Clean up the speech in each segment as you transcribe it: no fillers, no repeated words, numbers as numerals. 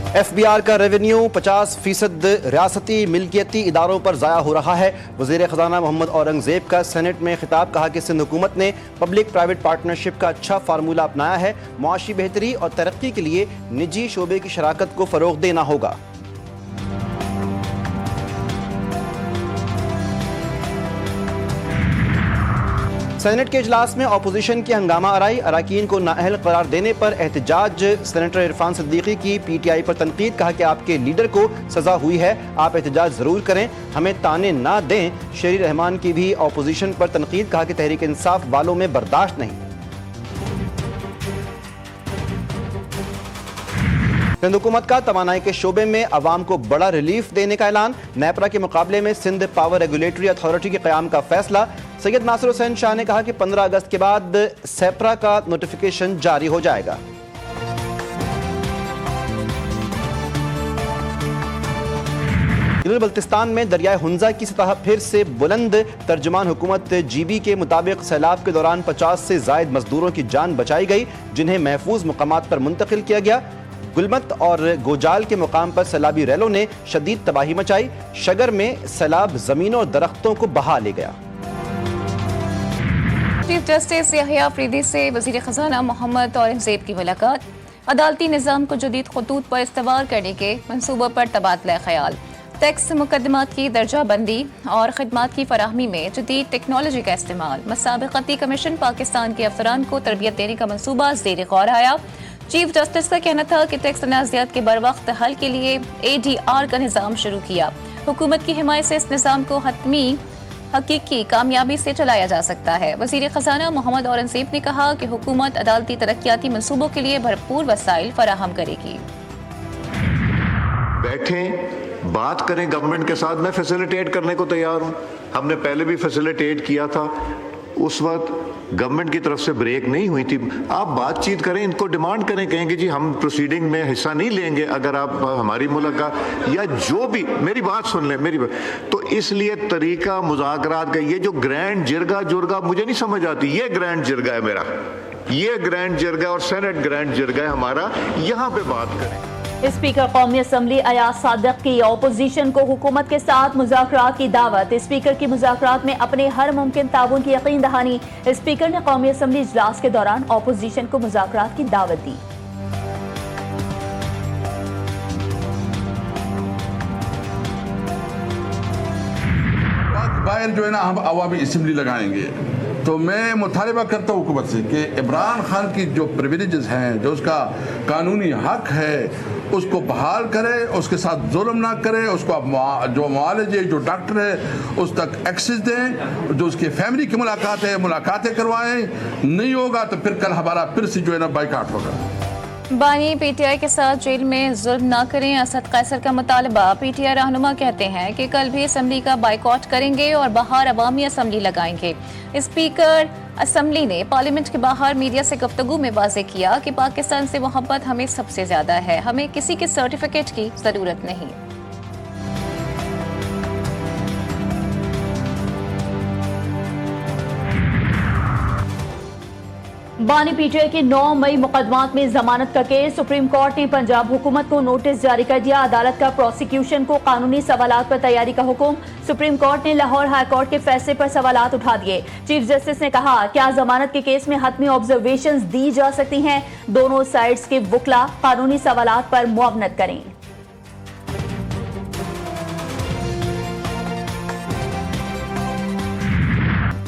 FBR का revenue 50% रियासती मिल्कियती इदारों पर ज़ाया हो रहा है। वज़ीर ख़ज़ाना मोहम्मद औरंगज़ेब का सेनेट में खिताब, कहा कि सिंध हुकूमत ने पब्लिक प्राइवेट पार्टनरशिप का अच्छा फार्मूला अपनाया है। मुआशी बेहतरी और तरक्की के लिए निजी शोबे की शराकत को फ़रोग़ देना होगा। सेनेट के इजलास में अपोजिशन की हंगामा आराई, अराकीन को नाअहल करार देने पर एहतजाज। सेनेटर इरफान सिद्दीकी की PTI पर तनकीद, कहा कि आपके लीडर को सजा हुई है, आप एहतजाज जरूर करें, हमें ताने ना दें। शेरी रहमान की भी अपोजिशन पर तनकीद, कहा कि तहरीक इंसाफ वालों में बर्दाश्त नहीं। सिंध हुकूमत का तवानाई के शोबे में अवाम को बड़ा रिलीफ देने का ऐलान। नेपरा के मुकाबले में सिंध पावर रेगुलेटरी अथॉरिटी के क़याम का फैसला। सैयद नासिर हुसैन शाह ने कहा कि 15 अगस्त के बाद सेप्रा का नोटिफिकेशन जारी हो जाएगा। बल्तिस्तान में दरियाए हुंजा की सतह फिर से बुलंद। तर्जुमान हुकूमत GB के मुताबिक सैलाब के दौरान 50 से जायद मजदूरों की जान बचाई गई, जिन्हें महफूज मुकामात पर मुंतकिल किया गया। गुलमत और गोजाल के मुकाम पर सैलाबी रैलों ने शदीद तबाही मचाई। शगर में सैलाब जमीनों और दरख्तों को बहा ले गया। चीफ जस्टिस याहिया अफरीदी से वज़ीर ख़ज़ाना मोहम्मद औरंगज़ेब की मुलाकात। अदालती निज़ाम को जदीद खतूत पर इस्तेमाल करने के मनसूबों पर तबादला ख्याल। टैक्स मुकदमात की दर्जा बंदी और खदमात की फराहमी में जदीद टेक्नोलॉजी का इस्तेमाल। मसाबक़ती कमीशन पाकिस्तान के अफसरान को तरबियत देने का मनसूबा ज़ेर गौर आया। चीफ जस्टिस का कहना था कि टैक्स तनाज़ात के बर वक्त हल के लिए ADR का निज़ाम शुरू किया। हुकूमत की हिमायत से इस निज़ाम को हतमी हकीकी कामयाबी से चलाया जा सकता है। वज़ीर ख़ज़ाना मोहम्मद औरंगज़ेब ने कहा कि हुकूमत अदालती तरक्याती मंसूबों के लिए भरपूर वसाइल फराहम करेगी। बैठें, बात करें गवर्नमेंट के साथ, मैं फैसिलिटेट करने को तैयार हूँ। हमने पहले भी फैसिलिटेट किया था, उस वक्त गवर्नमेंट की तरफ से ब्रेक नहीं हुई थी। आप बातचीत करें, इनको डिमांड करें, कहेंगे जी हम प्रोसीडिंग में हिस्सा नहीं लेंगे अगर आप हमारी मुलाकात या जो भी, मेरी बात सुन लें, मेरी बात। तो इसलिए तरीका मुज़ाकरात का ये जो ग्रैंड जिरगा जुर्गा मुझे नहीं समझ आती। ये ग्रैंड जिरगा है मेरा, ये ग्रैंड जिरगा और सेनेट ग्रैंड जिरगा है हमारा, यहाँ पे बात करें। स्पीकर कौमी असम्बली अयाज सादिक की अपोजिशन को हुकूमत के साथ मुज़ाकरात की दावत। स्पीकर की मुज़ाकरात में अपने हर मुमकिन ताउन की यकीन दहानी। स्पीकर ने कौमी असम्बली इजलास के दौरान अपोजिशन को मुज़ाकरात की दावत दी। बाहर जो है ना हम अवामी असम्बली लगाएंगे, तो मैं मुतालबा करता हूँ हुकूमत से कि इमरान खान की जो प्रिविलेजेस हैं, जो उसका कानूनी हक है, उसको बहाल करे, उसके साथ जुल्म ना करे, उसको जो मुआलजे जो डॉक्टर है उस तक एक्सेस दें, जो उसकी फैमिली की मुलाकातें करवाएं। नहीं होगा तो फिर कल हमारा फिर से जो है ना बाइकाट होगा। बानी PTI के साथ जेल में जुल्म ना करें, असद कैसर का मुतालबा। PTI रहनुमा कहते हैं कि कल भी असम्बली का बाइकआउट करेंगे और बाहर अवामी असम्बली लगाएंगे। स्पीकर असम्बली ने पार्लियामेंट के बाहर मीडिया से गुफ्तगू में वाज़ेह किया कि पाकिस्तान से मोहब्बत हमें सबसे ज्यादा है, हमें किसी के सर्टिफिकेट की जरूरत नहीं। बानी PTI के 9 मई मुकदमात में जमानत का केस। सुप्रीम कोर्ट ने पंजाब हुकूमत को नोटिस जारी कर दिया। अदालत का प्रोसिक्यूशन को कानूनी सवालात पर तैयारी का हुक्म। सुप्रीम कोर्ट ने लाहौर हाई कोर्ट के फैसले पर सवालात उठा दिए। चीफ जस्टिस ने कहा, क्या जमानत के केस में हतमी ऑब्जर्वेशंस दी जा सकती हैं? दोनों साइड्स के वकला कानूनी सवालात पर मुआवनत करें।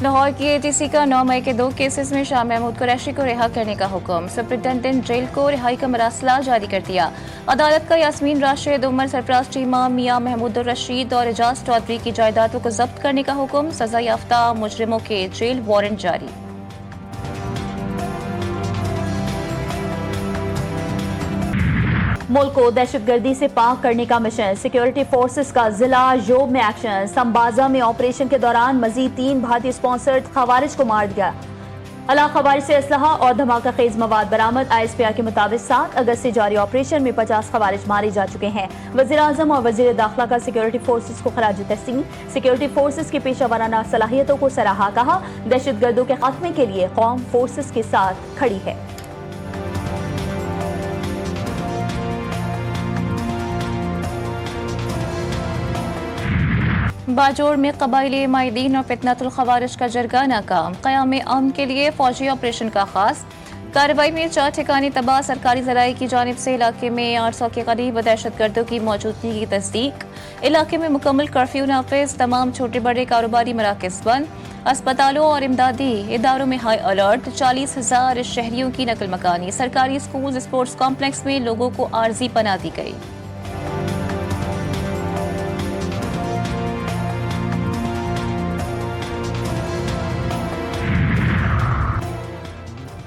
लाहौर की ATC का 9 मई के 2 केसेस में शाह महमूद कुरैशी को रिहा करने का हुक्म। सुपरिटेंडेंट जेल को रिहाई का मरासला जारी कर दिया। अदालत का यास्मीन राशिद, उमर सरफराज चीमा, मियां महमूद रशीद और एजाज चौधरी की जायदादों को जब्त करने का हुक्म। सजा याफ्ता मुजरिमों के जेल वारंट जारी। मुल्क को दहशतगर्दी से पाक करने का मिशन। सिक्योरिटी फोर्सेस का जिला योब में एक्शन। संबाजा में ऑपरेशन के दौरान मजीद 3 भारतीय स्पॉन्सर्ड खवारिज को मार दिया। अला खवारिज से असलहा और धमाका खेज मवाद बरामद। ISPR के मुताबिक 7 अगस्त से जारी ऑपरेशन में 50 खवारिज मारे जा चुके हैं। वज़ीर आज़म और वज़ीर दाखिला का सिक्योरिटी फोर्सेस को खराज तहसीन। सिक्योरिटी फोर्सेस की पेशा वराना सलाहियतों को सराहा। कहा, दहशतगर्दों के खात्मे के लिए कौम फोर्सेस के साथ खड़ी है। बाजोड़ में कबाइली माहिदीन और फितनतुल खवारिज का जरगा नाकाम। क़याम अमन के लिए फौजी ऑपरेशन का खास। कार्रवाई में 4 ठिकाने तबाह। सरकारी ज़राए की जानिब से इलाके में 800 के करीब दहशतगर्दों की मौजूदगी की तस्दीक। इलाके में मुकम्मल कर्फ्यू नाफिज। तमाम छोटे बड़े कारोबारी मराकज़ बंद। अस्पतालों और इमदादी इदारों में हाई अलर्ट। 40,000 शहरियों की नकल मकानी। सरकारी स्कूल स्पोर्ट्स कॉम्प्लेक्स में लोगों को आर्जी पनाह दी गई।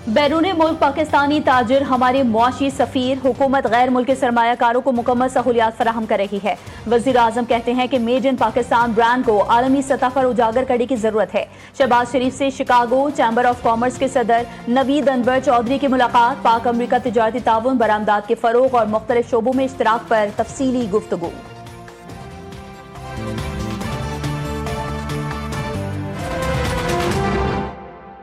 बैरून मुल्क पाकिस्तानी ताजिर हमारे मुआशी सफ़ीर हुकूमत गैर मुल्की सरमायाकारों को मुकम्मल सहूलियात फराहम कर रही है। वज़ीर आज़म कहते हैं कि मेड इन पाकिस्तान ब्रांड को आलमी सतह पर उजागर करने की जरूरत है। शहबाज शरीफ से शिकागो चैम्बर ऑफ कॉमर्स के सदर नवीद अनवर चौधरी की मुलाकात। पाक अमरीका तिजारती ताउन बरामदात के फरोग और मुख्तलिफ शोबों में इश्तराक पर तफसीली गुफ्तगू।